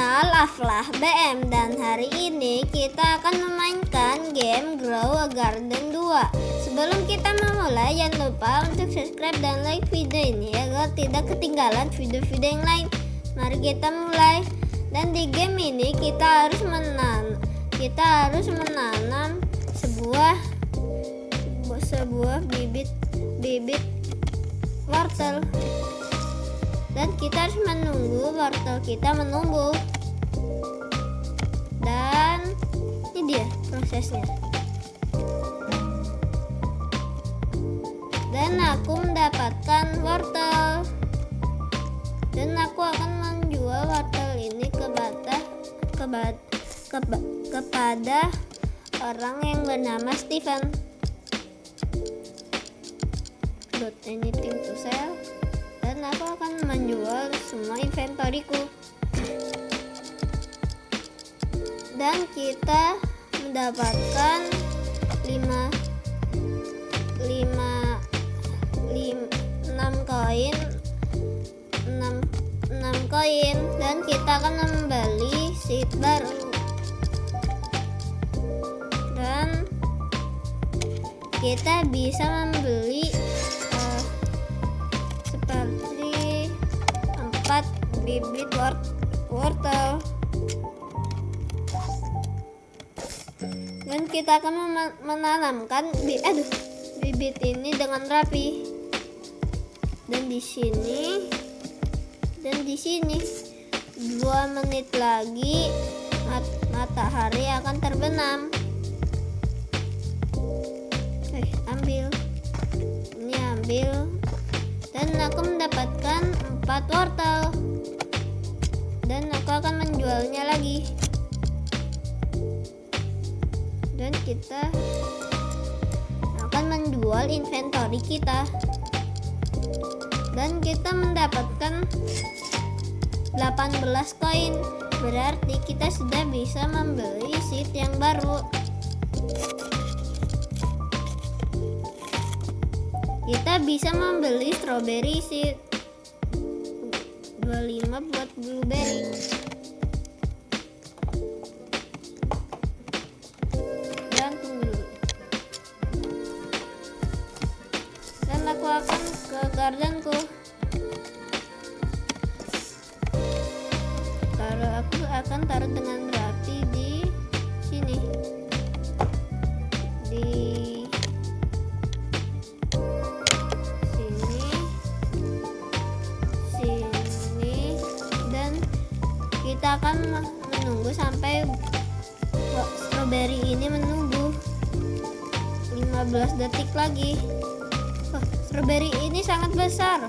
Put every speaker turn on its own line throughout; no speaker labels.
Kenal Aflah BM, dan hari ini kita akan memainkan game Grow a Garden 2. Sebelum kita memulai, jangan lupa untuk subscribe dan like video ini agar tidak ketinggalan video-video yang lain. Mari kita mulai. Dan di game ini kita harus menanam sebuah bibit wortel. Dan kita harus menunggu wortel kita menumbuh. Dan ini dia prosesnya. Dan aku mendapatkan wortel. Dan aku akan menjual wortel ini kepada orang yang bernama Steven. Anything to sell. Dan aku akan menjual semua inventoriku. Dan kita mendapatkan 6 koin dan kita akan membeli seed baru. Dan kita bisa membeli seperti 4 bibit wortel. Dan kita akan menanamkan bibit ini dengan rapi. Dan di sini 2 menit lagi matahari akan terbenam. Ambil. Dan aku mendapatkan 4 wortel. Dan aku akan menjualnya lagi. Dan kita akan menjual inventory kita. Dan kita mendapatkan 18 koin. Berarti kita sudah bisa membeli seed yang baru. Kita bisa membeli strawberry seed 25 buat blueberry. Dan tunggu dulu. Dan aku akan ke gardenku. Aku akan taruh dengan rapi di sini. Di sini. Dan kita akan menunggu sampai strawberry ini menumbuh 15 detik lagi. Strawberry ini sangat besar.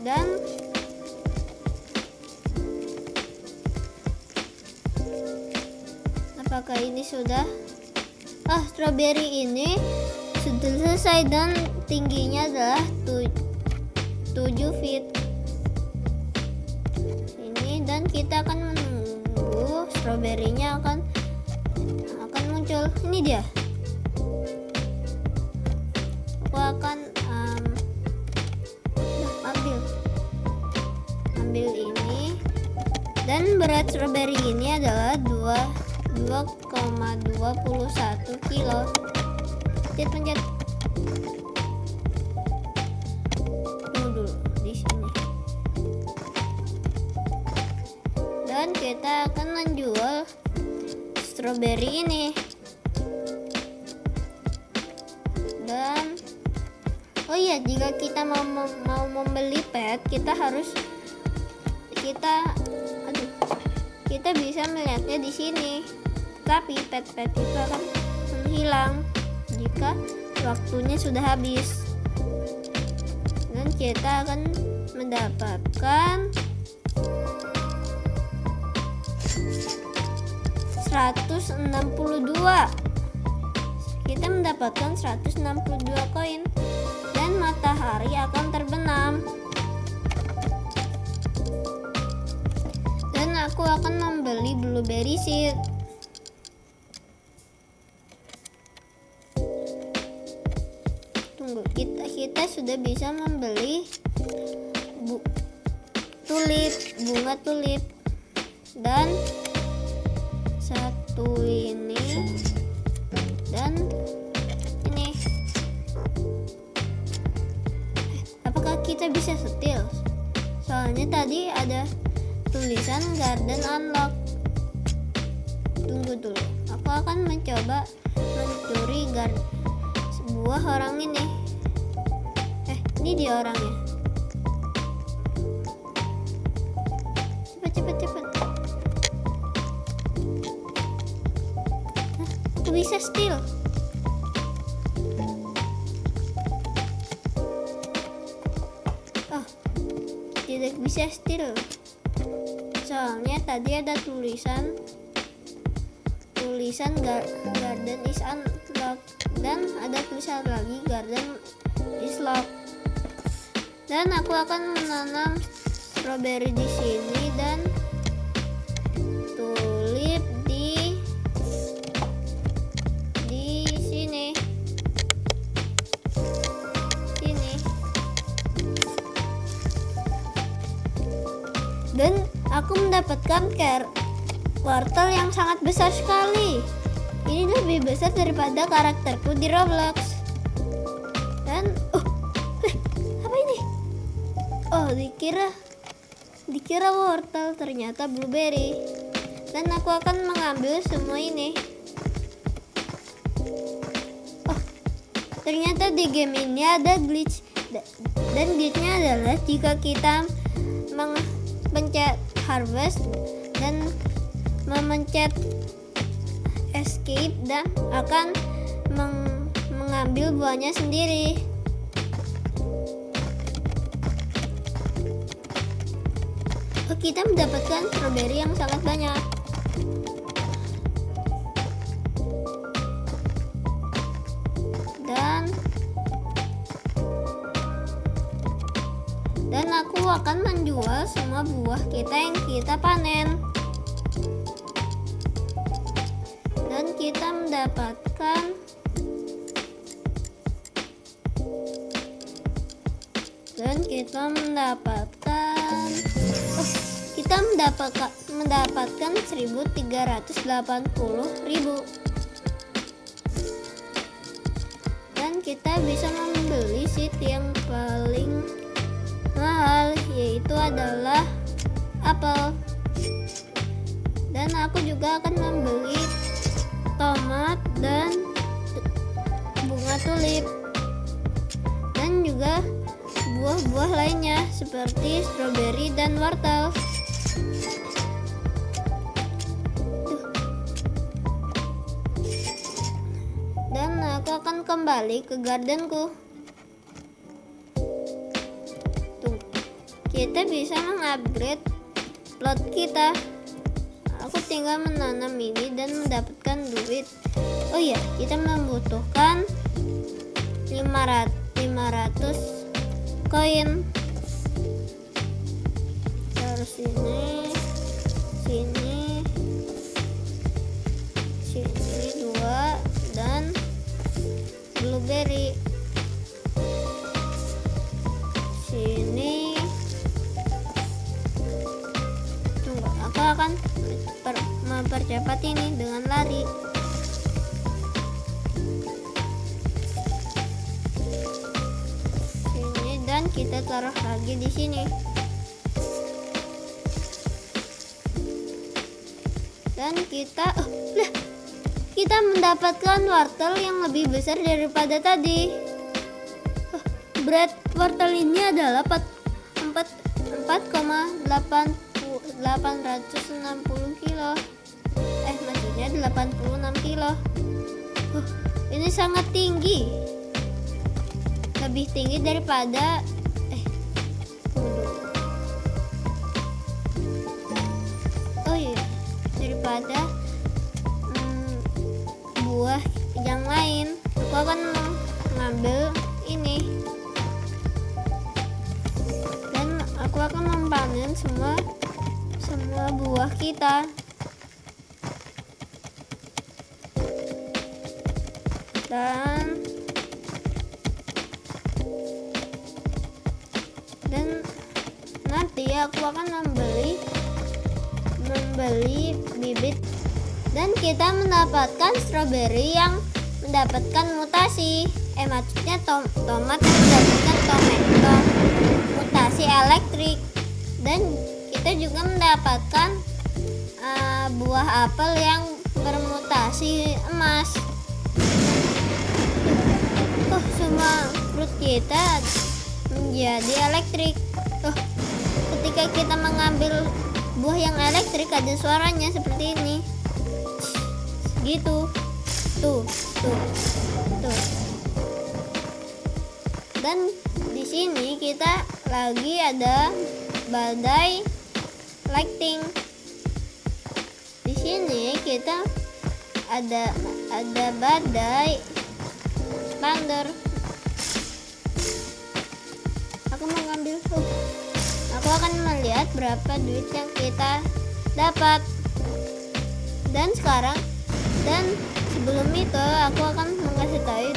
Dan apakah ini sudah? Strawberry ini sudah selesai dan tingginya adalah 7 feet. Ini, dan kita akan menunggu strawberry-nya akan muncul. Ini dia. Aku akan ambil ini. Dan berat strawberry ini adalah 2,21 kilo. Pencet. Tunggu dulu di sini. Dan kita akan menjual strawberry ini. Dan jika kita mau membeli pet, kita bisa melihatnya di sini. Tapi pet-pet itu akan menghilang jika waktunya sudah habis. Dan kita akan mendapatkan 162. Kita mendapatkan 162 koin. Dan matahari akan terbenam. Dan aku akan membeli blueberry seed. Tunggu, kita sudah bisa membeli bunga tulip, dan satu ini, dan ini. Apakah kita bisa setil? Soalnya tadi ada tulisan garden unlock. Tunggu dulu, aku akan mencoba mencuri sebuah orang ini. Ini dia orangnya. Cepet. Aku bisa steal. Tidak bisa steal. Soalnya tadi ada tulisan garden is unlocked, dan ada tulisan lagi garden is locked. Dan aku akan menanam strawberry di sini dan tulip di sini. Dan aku mendapatkan wortel yang sangat besar sekali. Ini lebih besar daripada karakterku di Roblox. Dan apa ini? Dikira wortel, ternyata blueberry. Dan aku akan mengambil semua ini. Ternyata di game ini ada glitch. Dan glitchnya adalah jika kita mencet harvest dan memencet escape, dan akan mengambil buahnya sendiri. Kita mendapatkan strawberry yang sangat banyak. Dan aku akan menjual semua buah kita yang kita panen. Dan kita mendapatkan mendapatkan 1.380.000. Dan kita bisa membeli seed yang paling mahal, yaitu adalah apel. Dan aku juga akan membeli tomat dan bunga tulip, dan juga buah-buah lainnya seperti strawberry dan wortel. Dan aku akan kembali ke gardenku. Kita bisa mengupgrade plot kita. Aku tinggal menanam ini dan mendapatkan duit. Oh iya, kita membutuhkan 500 koin. Terus sini 2, dan blueberry. Sini. Tunggu, aku akan mempercepat ini dengan lari. Sini, dan kita taruh lagi di sini. Dan kita mendapatkan wortel yang lebih besar daripada tadi. Berat wortel ini adalah 4,860 kilo. Maksudnya 86 kilo. Ini sangat tinggi. Lebih tinggi daripada daripada buah yang lain. Aku akan mengambil ini, dan aku akan mempanen semua buah kita. Dan jadi aku akan membeli bibit dan kita mendapatkan strawberry yang mendapatkan mutasi. Maksudnya tomat yang mendapatkan tomato mutasi elektrik, dan kita juga mendapatkan buah apel yang bermutasi emas. Semua fruit kita menjadi elektrik. Ketika kita mengambil buah yang elektrik ada suaranya seperti ini. Gitu. Tuh. Dan di sini kita lagi ada badai lighting. Di sini kita ada badai thunder. Aku mau ngambil aku akan melihat berapa duit yang kita dapat. Dan sebelum itu aku akan mengasih tahu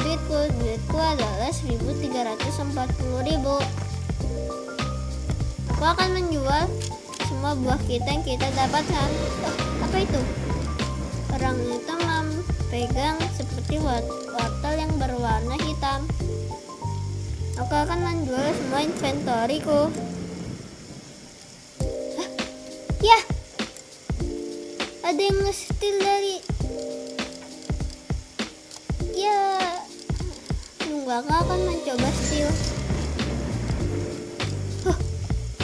duitku adalah 1.340.000. Aku akan menjual semua buah kita yang kita dapatkan. Apa itu? Orang itu memegang seperti wortel yang berwarna hitam. Aku akan menjual semua inventoriku. Ya, ada yang nge-steal dari. Ya, tunggu, aku akan mencoba steal.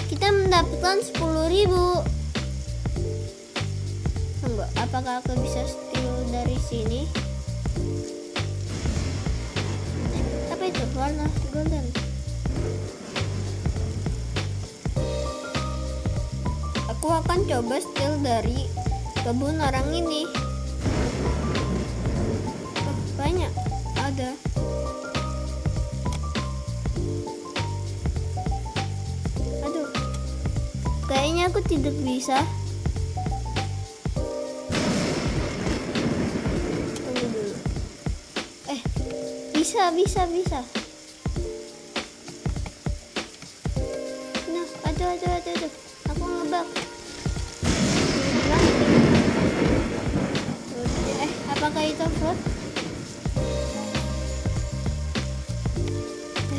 Kita mendapatkan 10.000. Tunggu, apakah aku bisa steal dari sini? Apa itu? Warna golden. Aku akan coba steal dari kebun orang ini. Banyak ada. Aduh, kayaknya aku tidak bisa. Tunggu dulu. Bisa. Nah, aduh. Aku ngebug. Apakah itu fruit?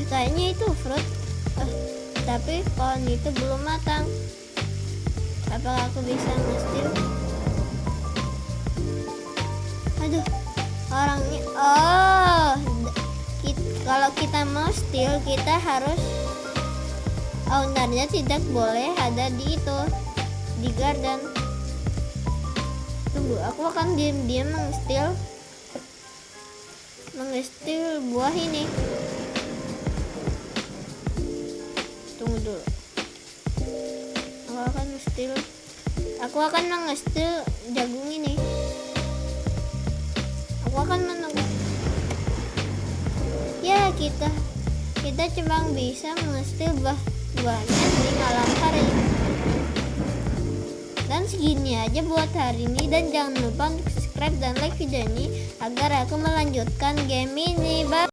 Kayaknya itu fruit. Tapi pohon itu belum matang. Apakah aku bisa nge-steal? Aduh, orangnya. Kalau kita mau steal, kita harus ownernya tidak boleh ada di garden. Tunggu, aku akan diam-diam meng-steal buah ini. Tunggu dulu. Aku akan meng-steal jagung ini. Aku akan menunggu. Ya, kita cuma bisa meng-steal buahnya di malam hari. Dan segini aja buat hari ini, dan jangan lupa untuk subscribe dan like video ini agar aku melanjutkan game ini. Bye.